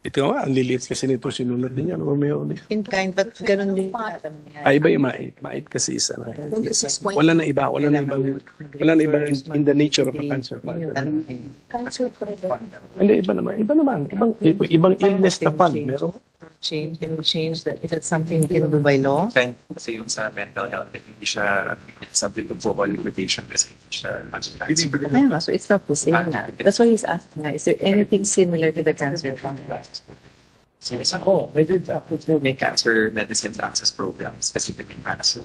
Ito nga, ang liliit kasi nito, sinunod din yan, Romeo. In kind, but ganun din. Ay, iba yung mait. Mait kasi isa na. Wala na iba, wala na iba in the nature of a cancer fund. Cancer fund. Hindi, iba naman. Ibang illness na fund. Meron. Can we change that? Is that something we can do by law? Kasi yung sa mental health, hindi siya subject to full liquidation kasi hindi siya So it's not the same na. That's why he's asking, is there anything similar to the cancer fund? may cancer medicines access program specifically para sa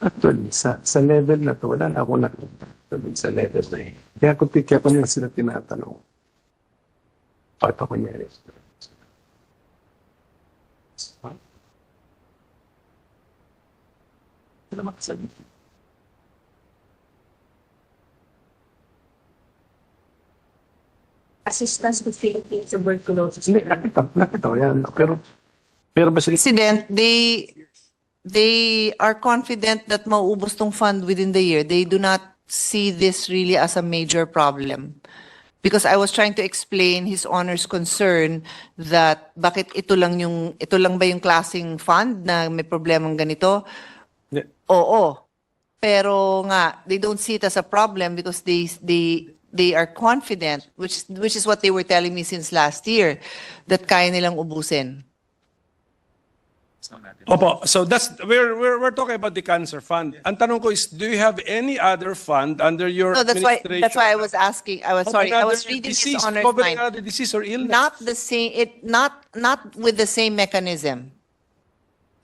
Actually, sa level na to, wala na ako nakatuloy sa level na eh. Kaya ko nila sila tinatanong. Bakit ako nangyari? Wala makasabi. Assistance to Philippine tuberculosis. Hindi, nakita ko yan. Pero ba sila? President, they are confident that mauubos tong fund within the year. They do not see this really as a major problem. Because I was trying to explain His Honor's concern that bakit ito lang ba yung klaseng fund na may problemang ganito? Yeah. Oo. Pero nga, they don't see it as a problem because they are confident, which is what they were telling me since last year, that kaya nilang ubusin. Opo, so we're talking about the cancer fund. Ang tanong ko is, do you have any other fund under your No, that's administration? why I was asking. I was sorry. I was reading His Honor's Covering mind. another disease or illness? Not the same. Not with the same mechanism.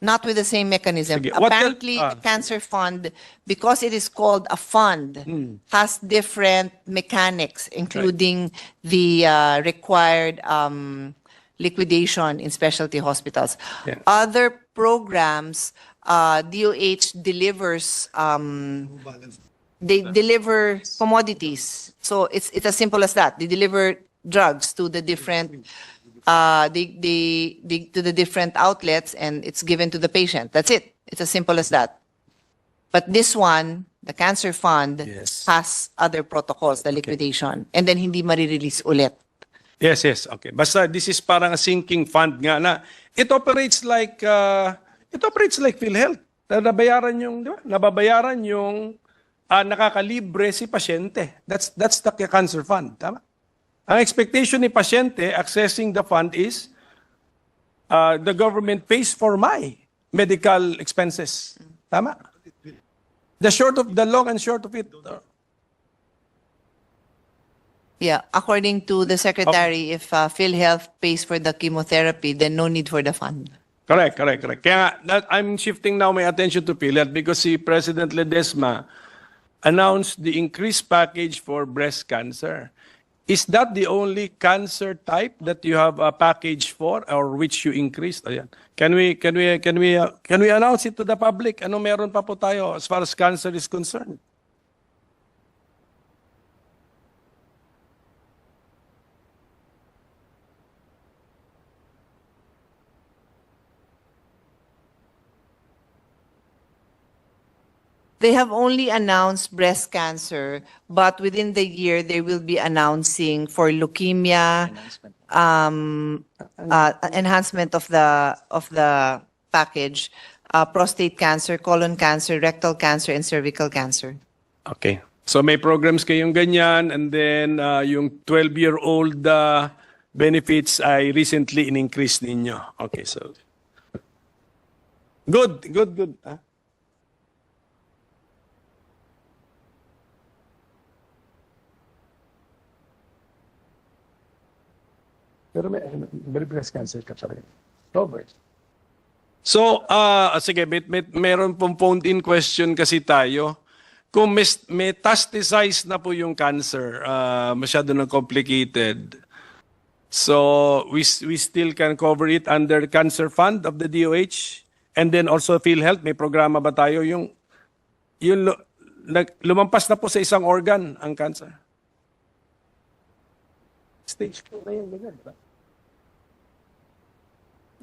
Not with the same mechanism. Sige, what Apparently, else? the cancer fund, because it is called a fund, has different mechanics, including the required liquidation in specialty hospitals. Yeah. Other programs, DOH delivers. They deliver commodities. So it's as simple as that. They deliver drugs to the different to the different outlets, and it's given to the patient. That's it. It's as simple as that. But this one, the cancer fund, Yes. has other protocols, the liquidation, and then hindi marirelease ulit. Yes. Okay. Basta this is parang a sinking fund nga na it operates like PhilHealth. Nababayaran yung, di ba? Nababayaran yung nakakalibre si pasyente. That's the cancer fund, tama? Ang expectation ni pasyente accessing the fund is the government pays for my medical expenses. Tama? The long and short of it. Yeah, according to the secretary, if PhilHealth pays for the chemotherapy, then no need for the fund. Correct. Kaya nga, I'm shifting now my attention to PhilHealth because si President Ledesma announced the increased package for breast cancer. Is that the only cancer type that you have a package for, or which you increased? Ayan. Can we announce it to the public? Ano meron pa po tayo as far as cancer is concerned? They have only announced breast cancer, but within the year they will be announcing for leukemia, enhancement of the package, prostate cancer, colon cancer, rectal cancer, and cervical cancer. Okay. So may programs kayong ganyan, and then yung 12-year-old benefits ay recently in-increase ninyo. Okay, so good. Ah. Pero may breast cancer ka pa rin. Robert. So, sige, meron pong phoned-in question kasi tayo. Kung metastasize na po yung cancer, masyado na complicated. So, we still can cover it under Cancer Fund of the DOH. And then also PhilHealth, may programa ba tayo yung lumampas na po sa isang organ ang cancer? Stage 4 na yun, ganyan, diba?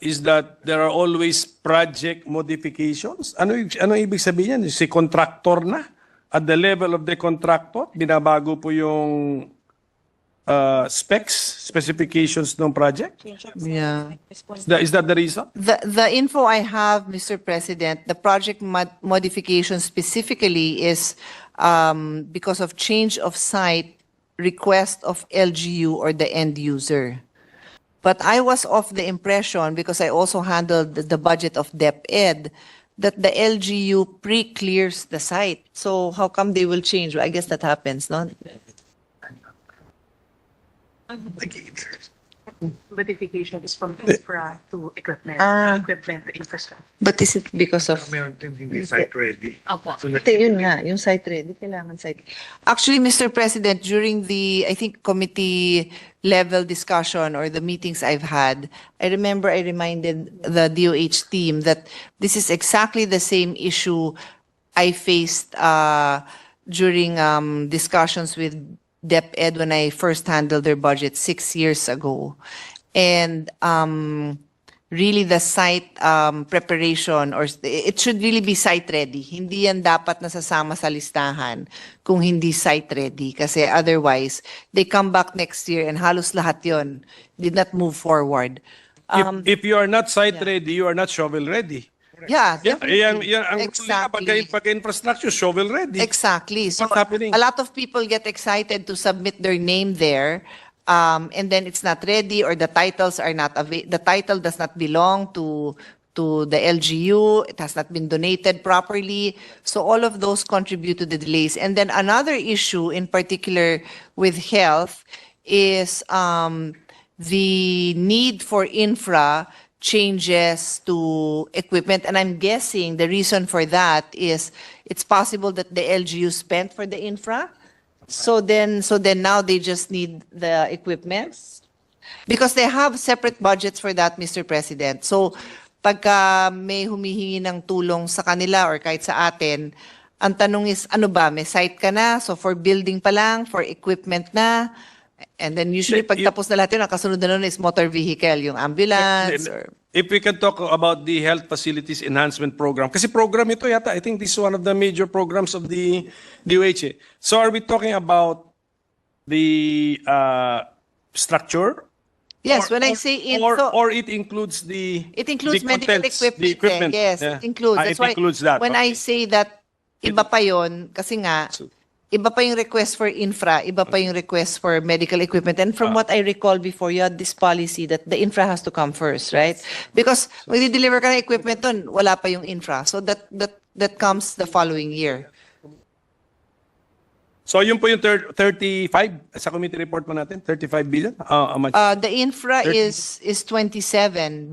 is that there are always project modifications. Ano ibig sabihin yan? Si contractor na, at the level of the contractor, binabago po yung specifications ng project? Yeah. Is that the reason? The info I have, Mr. President, the project modification specifically is because of change of site, request of LGU or the end user. But I was of the impression, because I also handled the budget of DepEd, that the LGU pre-clears the site. So how come they will change? I guess that happens, no? Modification is from infra to equipment. Ah. Equipment to infrastructure. But is it because of... Meron din hindi site ready. Opo. Ito yun nga, yung site ready, kailangan site. Actually, Mr. President, during the, I think, committee level discussion or the meetings I've had, I remember I reminded the DOH team that this is exactly the same issue I faced during discussions with DepEd when I first handled their budget 6 years ago. And really the site preparation, or it should really be site ready. Hindi yan dapat nasasama sa listahan kung hindi site ready. Kasi otherwise, they come back next year and halos lahat yon did not move forward. If you are not site ready, you are not shovel ready. Yeah, Yeah, definitely. yan ang Exactly. pagka-infrastructure, shovel ready. Exactly. So What's happening? a lot of people get excited to submit their name there, and then it's not ready, or the titles are not the title does not belong to the LGU. It has not been donated properly. So all of those contribute to the delays. And then another issue, in particular with health, is the need for infra changes to equipment. And I'm guessing the reason for that is it's possible that the LGU spent for the infra. So then now they just need the equipment. Because they have separate budgets for that, Mr. President. So pagka may humihingi ng tulong sa kanila or kahit sa atin, ang tanong is, ano ba, may site ka na? So for building pa lang, for equipment na? And then usually pag tapos na lahat yun, ang kasunod na nun is motor vehicle, yung ambulance. Or... If we can talk about the Health Facilities Enhancement Program. Kasi program ito yata, I think this is one of the major programs of the DOH. So are we talking about the structure? Yes, Or- when I or- say or it includes the it includes the medical contents, equipment. the equipment. Yes, Yeah. it includes. Ah, That's it why includes that. when I Okay. say that iba pa yon, kasi nga iba pa yung request for infra, iba pa yung request for medical equipment. And from what I recall before, you had this policy that the infra has to come first, right? Because when you deliver ka ng equipment dun, wala pa yung infra. So that comes the following year. So yun po yung 35 sa committee report po natin, 35 billion. How much? The infra 30. is 27.6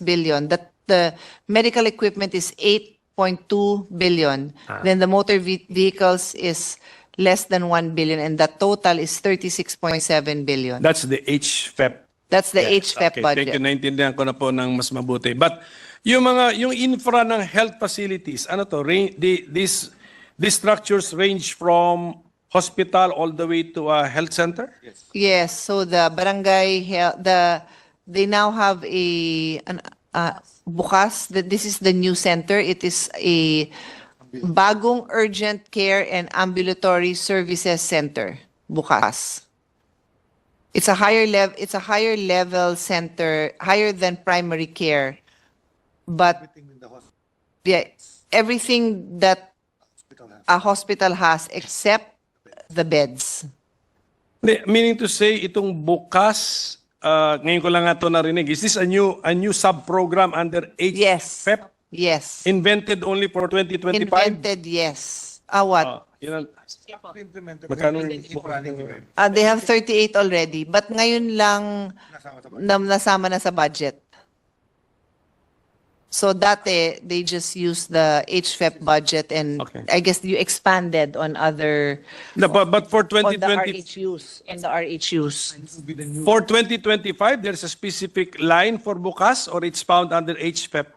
billion. That the medical equipment is 8.2 billion. Then the motor vehicles is less than 1 billion, and the total is 36.7 billion. That's the HFEP. That's the Yes. HFEP Okay, budget. thank you. Naintindihan ko na po ng mas mabuti. But yung infra ng health facilities, ano to? These structures range from hospital all the way to a health center? Yes, so the barangay they now have bukas. This is the new center. It is a bagong urgent care and ambulatory services center. Bukas. It's a higher level center, higher than primary care. But yeah, everything that a hospital has except the beds. Meaning to say, itong bukas, ngayon ko lang nga ito narinig, is this a new sub-program under Yes. HFEP? Yes. Invented only for 2025? Invented, yes. What? Yun ang- Magkano yung They have 38 already, but ngayon lang nasama na sa budget. So dati, they just used the HFEP budget, and Okay. I guess you expanded on other, No, but for on the 2020, RHUs, on the RHUs. for 2025, there's a specific line for bukas or it's found under HFEP?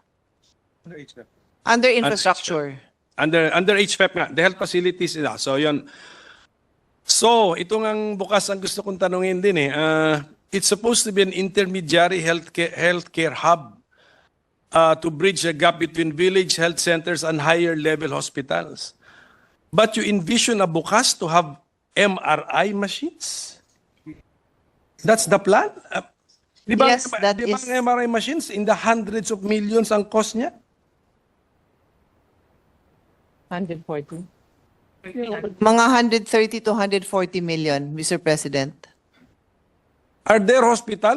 Under infrastructure. Under HFEP nga, the health facilities. So yun. So, ito ang bukas ang gusto kong tanungin din eh. it's supposed to be an intermediary healthcare hub to bridge the gap between village health centers and higher level hospitals. But you envision a bukas to have MRI machines? That's the plan? Di ba, Yes, that di ba is- ang MRI machines in the hundreds of millions ang cost niya? 140. Mga 130 to 140 million, Mr. President. Are there hospitals